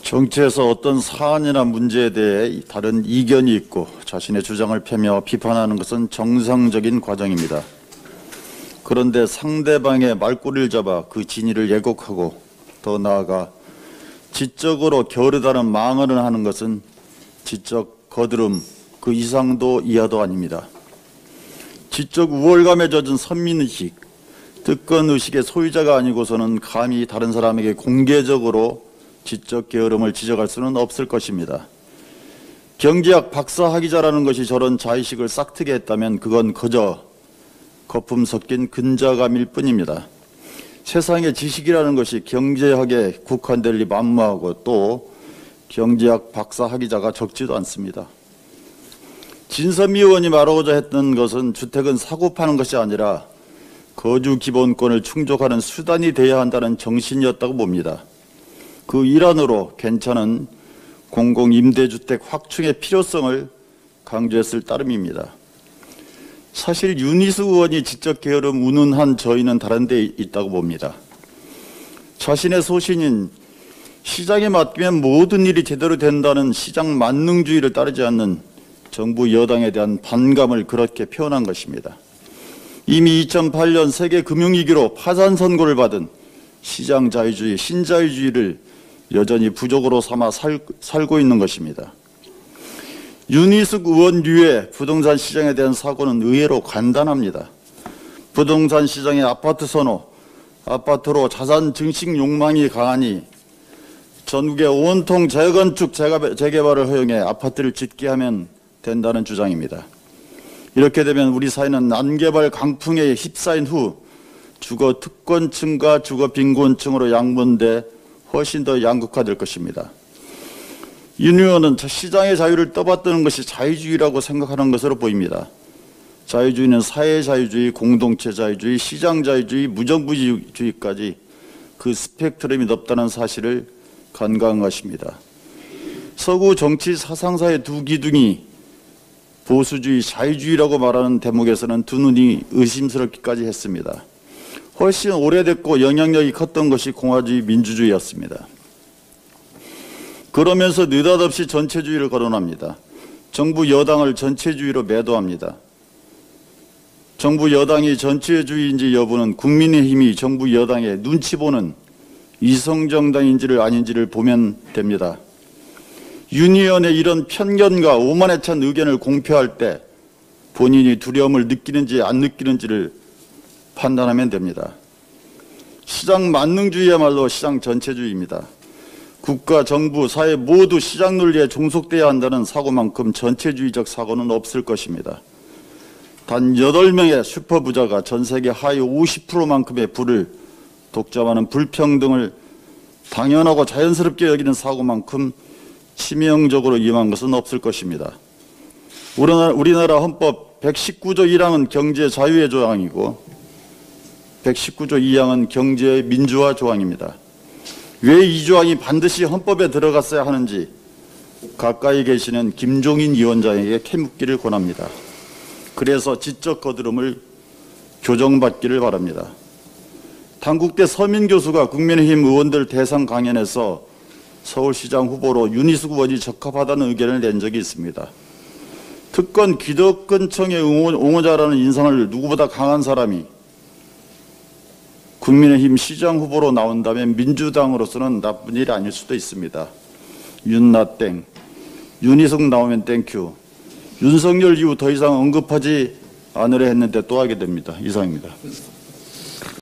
정치에서 어떤 사안이나 문제에 대해 다른 이견이 있고 자신의 주장을 펴며 비판하는 것은 정상적인 과정입니다. 그런데 상대방의 말꼬리를 잡아 그 진위를 왜곡하고 더 나아가 지적으로 게으르다는 망언을 하는 것은 지적 거드름 그 이상도 이하도 아닙니다. 지적 우월감에 젖은 선민의식, 특권의식의 소유자가 아니고서는 감히 다른 사람에게 공개적으로 지적 게으름을 지적할 수는 없을 것입니다. 경제학 박사학위자라는 것이 저런 자의식을 싹트게 했다면 그건 그저 거품 섞인 근자감일 뿐입니다. 세상의 지식이라는 것이 경제학에 국한될 리 만무하고 또 경제학 박사학위자가 적지도 않습니다. 진선미 의원이 말하고자 했던 것은 주택은 사고 파는 것이 아니라 거주 기본권을 충족하는 수단이 되어야 한다는 정신이었다고 봅니다. 그 일환으로 괜찮은 공공임대주택 확충의 필요성을 강조했을 따름입니다. 사실 윤희숙 의원이 지적 게으름 운운한 저희는 다른 데 있다고 봅니다. 자신의 소신인 시장에 맡기면 모든 일이 제대로 된다는 시장 만능주의를 따르지 않는 정부 여당에 대한 반감을 그렇게 표현한 것입니다. 이미 2008년 세계 금융위기로 파산 선고를 받은 시장 자유주의, 신자유주의를 여전히 부족으로 삼아 살고 있는 것입니다. 윤희숙 의원류의 부동산 시장에 대한 사고는 의외로 간단합니다. 부동산 시장의 아파트 선호, 아파트로 자산 증식 욕망이 강하니 전국의 온통 재건축, 재개발을 허용해 아파트를 짓게 하면 된다는 주장입니다. 이렇게 되면 우리 사회는 난개발 강풍에 휩싸인 후 주거 특권층과 주거 빈곤층으로 양분돼 훨씬 더 양극화될 것입니다. 윤 의원은 시장의 자유를 떠받드는 것이 자유주의라고 생각하는 것으로 보입니다. 자유주의는 사회자유주의, 공동체 자유주의, 시장 자유주의, 무정부주의까지 그 스펙트럼이 넓다는 사실을 간과한 것입니다. 서구 정치 사상사의 두 기둥이 보수주의, 자유주의라고 말하는 대목에서는 두 눈이 의심스럽기까지 했습니다. 훨씬 오래됐고 영향력이 컸던 것이 공화주의, 민주주의였습니다. 그러면서 느닷없이 전체주의를 거론합니다. 정부 여당을 전체주의로 매도합니다. 정부 여당이 전체주의인지 여부는 국민의힘이 정부 여당의 눈치 보는 이성정당인지를 아닌지를 보면 됩니다. 윤 의원의 이런 편견과 오만에 찬 의견을 공표할 때 본인이 두려움을 느끼는지 안 느끼는지를 판단하면 됩니다. 시장 만능주의야말로 시장 전체주의입니다. 국가, 정부, 사회 모두 시장 논리에 종속돼야 한다는 사고만큼 전체주의적 사고는 없을 것입니다. 단 8명의 슈퍼부자가 전 세계 하위 50%만큼의 부를 독점하는 불평등을 당연하고 자연스럽게 여기는 사고만큼 치명적으로 임한 것은 없을 것입니다. 우리나라 헌법 119조 1항은 경제 자유의 조항이고 119조 2항은 경제 민주화 조항입니다. 왜 이 조항이 반드시 헌법에 들어갔어야 하는지 가까이 계시는 김종인 위원장에게 캐묻기를 권합니다. 그래서 지적 거드름을 교정받기를 바랍니다. 단국대 서민 교수가 국민의힘 의원들 대상 강연에서 서울시장 후보로 윤희숙 의원이 적합하다는 의견을 낸 적이 있습니다. 특권 기득권층의 옹호자라는 인상을 누구보다 강한 사람이 국민의힘 시장 후보로 나온다면 민주당으로서는 나쁜 일이 아닐 수도 있습니다. 윤나 땡, 윤희숙 나오면 땡큐. 윤석열 이후 더 이상 언급하지 않으려 했는데 또 하게 됩니다. 이상입니다.